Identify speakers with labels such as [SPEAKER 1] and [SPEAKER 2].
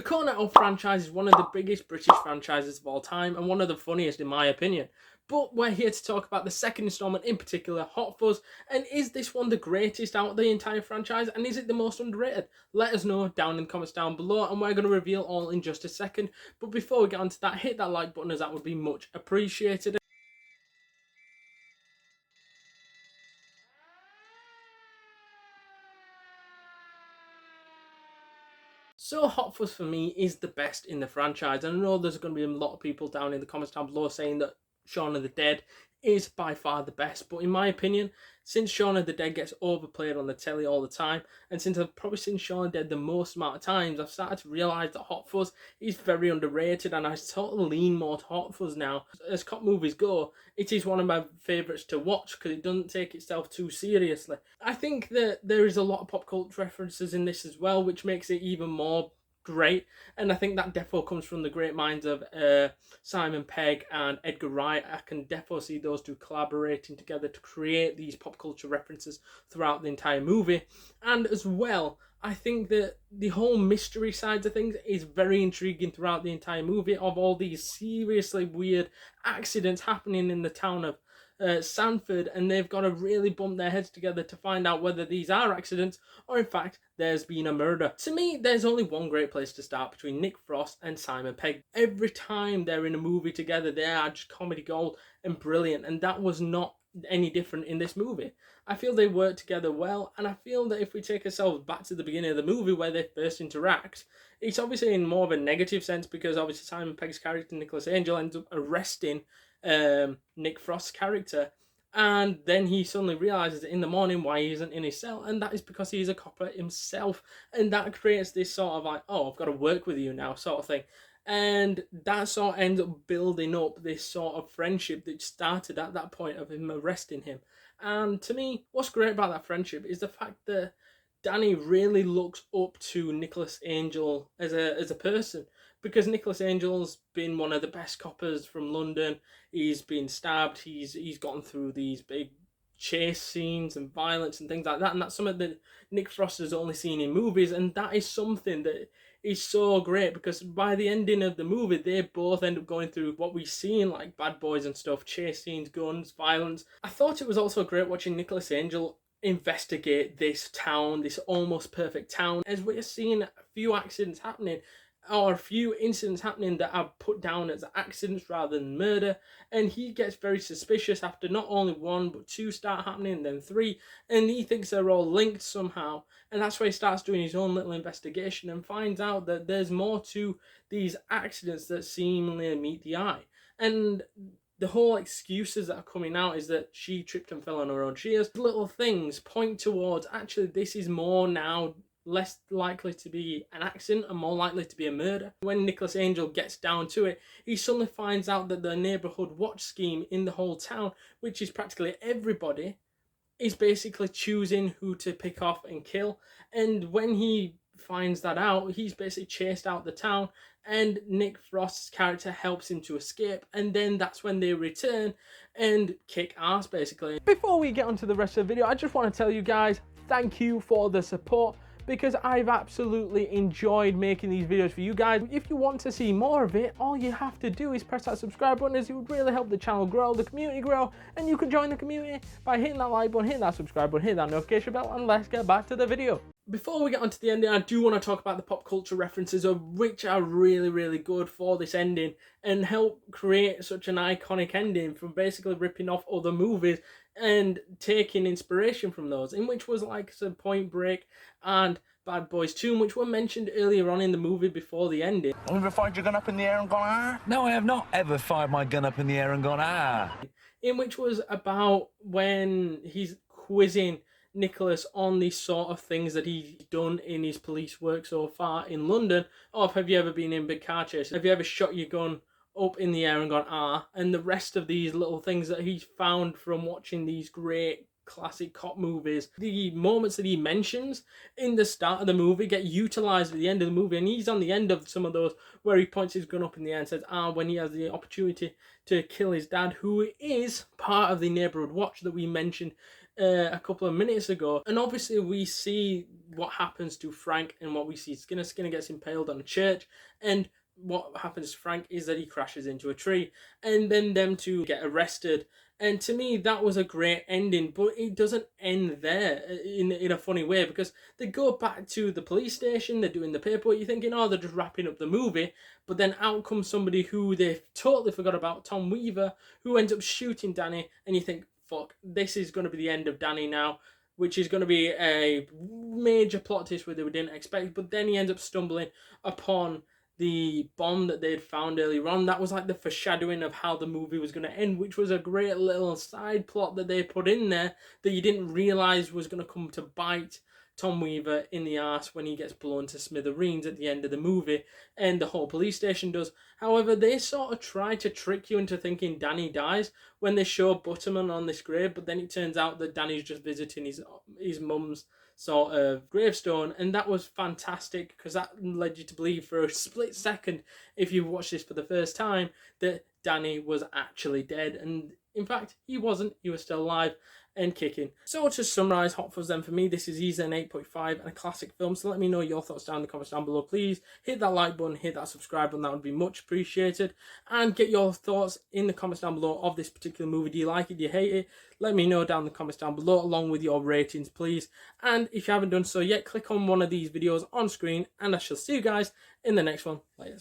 [SPEAKER 1] The Cornetto franchise is one of the biggest British franchises of all time and one of the funniest in my opinion. But we're here to talk about the second installment in particular, Hot Fuzz, and is this one the greatest out of the entire franchise and is it the most underrated? Let us know down in the comments down below and we're going to reveal all in just a second. But before we get onto that, hit that like button as that would be much appreciated. So Hot Fuzz for me is the best in the franchise, and I know there's going to be a lot of people down in the comments down below saying that Shaun of the Dead is by far the best, but in my opinion, since Shaun of the Dead gets overplayed on the telly all the time, and since I've probably seen Shaun of the Dead the most amount of times, I've started to realise that Hot Fuzz is very underrated, and I sort of lean more to Hot Fuzz now. As cop movies go, it is one of my favourites to watch because it doesn't take itself too seriously. I think that there is a lot of pop culture references in this as well, which makes it even more great, and I think that defo comes from the great minds of Simon Pegg and Edgar Wright. I can defo see those two collaborating together to create these pop culture references throughout the entire movie. And as well, I think that the whole mystery side of things is very intriguing throughout the entire movie, of all these seriously weird accidents happening in the town of Sanford, and they've got to really bump their heads together to find out whether these are accidents or in fact there's been a murder. To me, there's only one great place to start between Nick Frost and Simon Pegg. Every time they're in a movie together, they are just comedy gold and brilliant, and that was not any different in this movie. I feel they work together well, and I feel that if we take ourselves back to the beginning of the movie where they first interact, it's obviously in more of a negative sense because obviously Simon Pegg's character, Nicholas Angel, ends up arresting Nick Frost's character, and then he suddenly realizes in the morning why he isn't in his cell, and that is because he's a copper himself, and that creates this sort of like, oh, I've got to work with you now sort of thing. And that sort of ends up building up this sort of friendship that started at that point of him arresting him. And to me, what's great about that friendship is the fact that Danny really looks up to Nicholas Angel as a person, because Nicholas Angel's been one of the best coppers from London. He's been stabbed. He's gotten through these big chase scenes and violence and things like that, and that's something that Nick Frost has only seen in movies, and that is something that is so great because by the ending of the movie they both end up going through what we've seen, like bad boys and stuff, chase scenes, guns, violence. I thought it was also great watching Nicholas Angel investigate this town, this almost perfect town, as we're seeing a few accidents happening, or a few incidents happening that are put down as accidents rather than murder, and he gets very suspicious after not only one but two start happening, then three, and he thinks they're all linked somehow, and that's why he starts doing his own little investigation and finds out that there's more to these accidents that seemingly meet the eye. And the whole excuses that are coming out is that she tripped and fell on her own shears. Little things point towards actually this is more now less likely to be an accident and more likely to be a murder. When Nicholas Angel gets down to it, he suddenly finds out that the neighbourhood watch scheme in the whole town, which is practically everybody, is basically choosing who to pick off and kill. And when he finds that out, he's basically chased out the town, and Nick Frost's character helps him to escape, and then that's when they return and kick ass basically. Before we get onto the rest of the video, I just want to tell you guys thank you for the support, because I've absolutely enjoyed making these videos for you guys. If you want to see more of it, all you have to do is press that subscribe button, as it would really help the channel grow, the community grow, and you can join the community by hitting that like button, hitting that subscribe button, hitting that notification bell, and let's get back to the video. Before we get onto the ending, I do want to talk about the pop culture references, of which are really good for this ending and help create such an iconic ending from basically ripping off other movies and taking inspiration from those, in which was like some Point Break and Bad Boys 2, which were mentioned earlier on in the movie before the ending.
[SPEAKER 2] Have you ever fired your gun up in the air and gone, ah? No, I have not ever fired my gun up in the air and gone, ah.
[SPEAKER 1] In which was about when he's quizzing Nicholas on these sort of things that he's done in his police work so far in London. Oh, have you ever been in big car chases? Have you ever shot your gun up in the air and gone, ah? And the rest of these little things that he's found from watching these great classic cop movies. The moments that he mentions in the start of the movie get utilized at the end of the movie, and he's on the end of some of those where he points his gun up in the air and says, ah, when he has the opportunity to kill his dad, who is part of the neighborhood watch that we mentioned a couple of minutes ago, and obviously we see what happens to Frank, and what we see Skinner. Skinner gets impaled on a church, and what happens to Frank is that he crashes into a tree, and then them two get arrested. And to me, that was a great ending, but it doesn't end there in a funny way, because they go back to the police station, they're doing the paperwork, you're thinking, oh, they're just wrapping up the movie, but then out comes somebody who they totally forgot about, Tom Weaver, who ends up shooting Danny, and you think, fuck, this is going to be the end of Danny now, which is going to be a major plot twist where they didn't expect, but then he ends up stumbling upon the bomb that they'd found earlier on. That was like the foreshadowing of how the movie was going to end, which was a great little side plot that they put in there that you didn't realise was going to come to bite Tom Weaver in the arse when he gets blown to smithereens at the end of the movie, and the whole police station does. However, they sort of try to trick you into thinking Danny dies when they show Butterman on this grave, but then it turns out that Danny's just visiting his mum's sort of gravestone, and that was fantastic because that led you to believe for a split second, if you watch this for the first time, that Danny was actually dead, and in fact he wasn't. He was still alive and kicking. So to summarise Hot Fuzz then, for me this is easily an 8.5 and a classic film. So let me know your thoughts down in the comments down below. Please hit that like button, hit that subscribe button, that would be much appreciated, and get your thoughts in the comments down below of this particular movie. Do you like it, do you hate it? Let me know down in the comments down below, along with your ratings please. And if you haven't done so yet, click on one of these videos on screen, and I shall see you guys in the next one. Later.